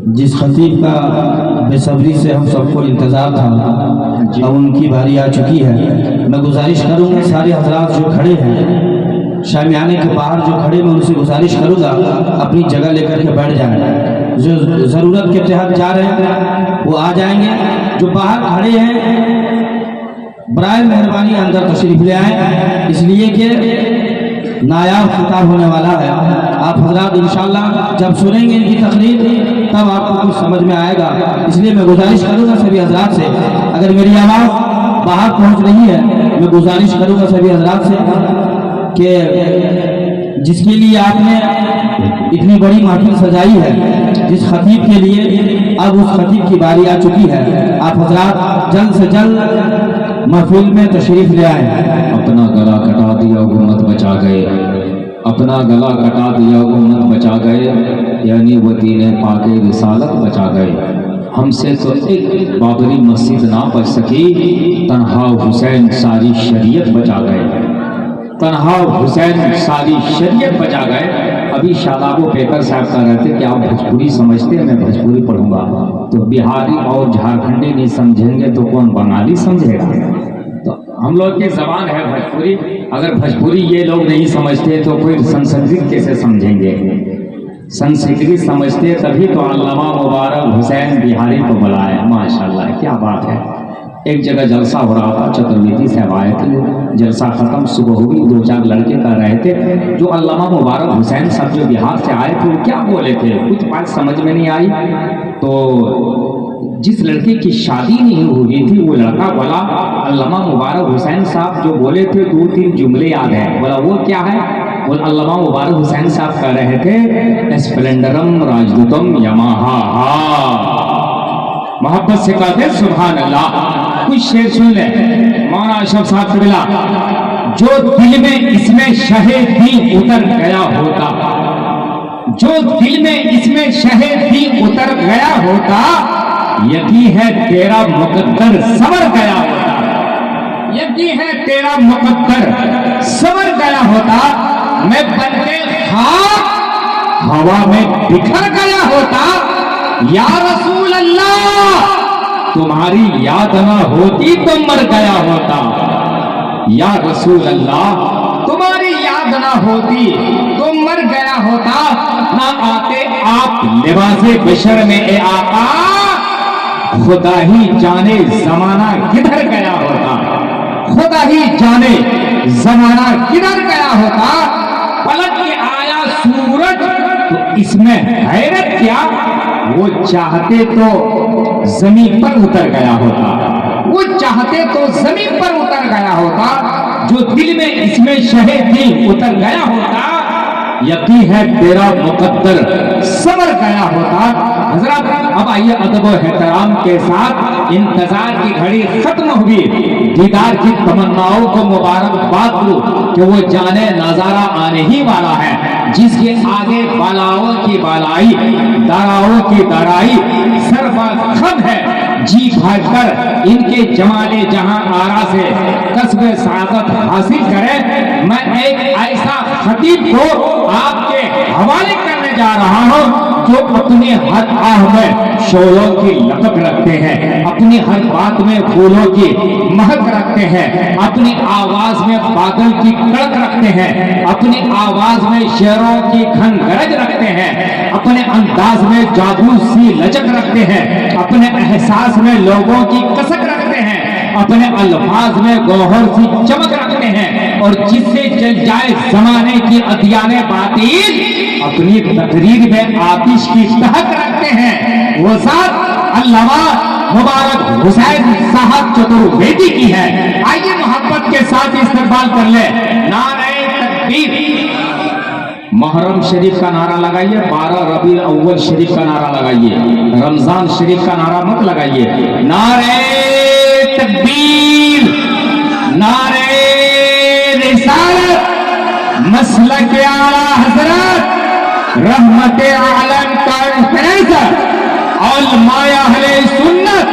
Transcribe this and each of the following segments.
जिस खतीब का बेसब्री से हम सबको इंतज़ार था, अब उनकी बारी आ चुकी है। मैं गुजारिश करूँगा सारे हजरात जो खड़े हैं, शामियाने के बाहर जो खड़े, मैं उनसे गुजारिश करूँगा अपनी जगह लेकर के बैठ जाएं। जो ज़रूरत के तहत जा रहे हैं वो आ जाएंगे। जो बाहर खड़े हैं बराए मेहरबानी अंदर तशरीफ़ ले आएँ, इसलिए कि नायाब खिताब होने वाला है। आप हजरात इंशाअल्लाह जब सुनेंगे इनकी तकरीर तब आपको कुछ समझ में आएगा। इसलिए मैं गुजारिश करूँगा सभी हजरात से, अगर मेरी आवाज़ बाहर पहुँच रही है, मैं गुजारिश करूँगा सभी हजरात से कि जिसके लिए आपने इतनी बड़ी महफिल सजाई है, जिस खतीब के लिए अब उस खतीब की बारी आ चुकी है, आप हजरात जल्द से जल्द महफिल में तशरीफ़ ले आए। अपना गला कटा दिया हुकूमत बचा गए, अपना गला कटा दिया हुकूमत बचा गए, यानी वतीन पाके रिसालत बचा गए। हमसे तो एक बाबरी मस्जिद ना बच सकी, तन्हा हुसैन सारी शरीयत बचा गए, तन्हा हुसैन सारी शरीयत बचा गए। अभी शादाबो पेपर साहब कह रहे थे कि आप भोजपुरी समझते हैं, मैं भोजपुरी पढ़ूंगा तो बिहारी और झारखंडी नहीं समझेंगे तो कौन बंगाली समझेगा। तो हम लोग की जबान है भोजपुरी, अगर भोजपुरी ये लोग नहीं समझते तो फिर संस्कृत कैसे समझेंगे। संस्कृत समझते तभी तो अल्लामा मुबारक हुसैन बिहारी को बुलाया। माशाल्लाह क्या बात है। एक जगह जलसा हो रहा था, चतुर्वेदी साहब आए थे, जलसा खत्म, सुबह हुई, 2-4 लड़के कर रहे थे। जो अल्लामा मुबारक हुसैन साहब जो बिहार से आए थे वो क्या बोले थे कुछ बात समझ में नहीं आई। तो जिस लड़के की शादी नहीं हुई थी वो लड़का बोला अल्लामा मुबारक हुसैन साहब जो बोले थे 2-3 जुमले याद है। बोला वो क्या है? बोल अल्लामा मुबारक हुसैन साहब कह रहे थे स्प्लेंडरम राजदूतम यमाहा, मोहब्बत से कहते सुभान अल्लाह। कुछ शेर सुन ले मौलाना अशरफ साहब कबिला, जो दिल में इसमें शहे दी उतर गया होता, जो दिल में इसमें शहे दी उतर गया होता, यकीन है तेरा मुकद्दर संवर गया होता, यकीन है तेरा मुकद्दर संवर गया होता। मैं बनके खाक हवा में बिखर गया होता। या रसूल अल्लाह तुम्हारी याद ना होती तो मर गया होता। या रसूल अल्लाह तुम्हारी याद ना होती तो मर गया होता। ना आते आप लिबासे बशर में ए आका, खुदा ही जाने जमाना किधर गया होता, खुदा ही जाने जमाना किधर गया होता। पलट के आया सूरज तो इसमें हैरत क्या, वो चाहते तो जमीन पर उतर गया होता, वो चाहते तो जमीन पर उतर गया होता। जो दिल में इसमें शहे थी उतर गया होता, यकीन है तेरा मुकद्दर संवर गया होता। हजरत अब आइए अदब और एहतराम के साथ इंतजार की घड़ी खत्म हुई, दीदार की तमन्नाओं को मुबारकबाद दो कि वो जाने नजारा आने ही वाला है, जिसके आगे बालाओं की बालाई दराओं की दराई सरफखम है। जी भागकर इनके जमाले जहां आरा से कस्बे सादत हासिल करें। मैं एक ऐसा खतीब को आपके हवाले करने जा रहा हूं जो अपने हर आह में शोलों की लपक रखते हैं, अपनी हर बात में फूलों की महक रखते हैं, अपनी आवाज में बादल की कड़क रखते हैं, अपनी आवाज में शेरों की घन गरज रखते हैं, अपने अंदाज में जादू सी लचक रखते हैं, अपने एहसास में लोगों की कसक रखते हैं, अपने अल्फाज में गौहर सी चमक रखते हैं, और जिससे जल जाए जमाने की अदियाने बातिल अपनी तकरीर में आतिश की तहक रखते हैं। वो साथ अल्लामा मुबारक हुसैन साहब चतुर्वेदी की है। आइए मोहब्बत के साथ इस्तकबाल कर ले। नारे तकबीर। मुहर्रम शरीफ का नारा लगाइए, 12 रबीउल अव्वल शरीफ का नारा लगाइए, रमजान शरीफ का नारा मत लगाइए। नारे तकबीर, नारे रिसालत, मसलक आला हजरत, रहमत आलम कॉन्फ्रेंस, उलमाए अहले सुन्नत,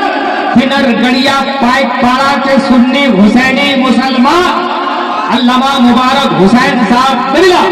किनरगढ़िया पाइक पाड़ा के सुन्नी हुसैनी मुसलमान अल्लामा मुबारक हुसैन साहब कबिला।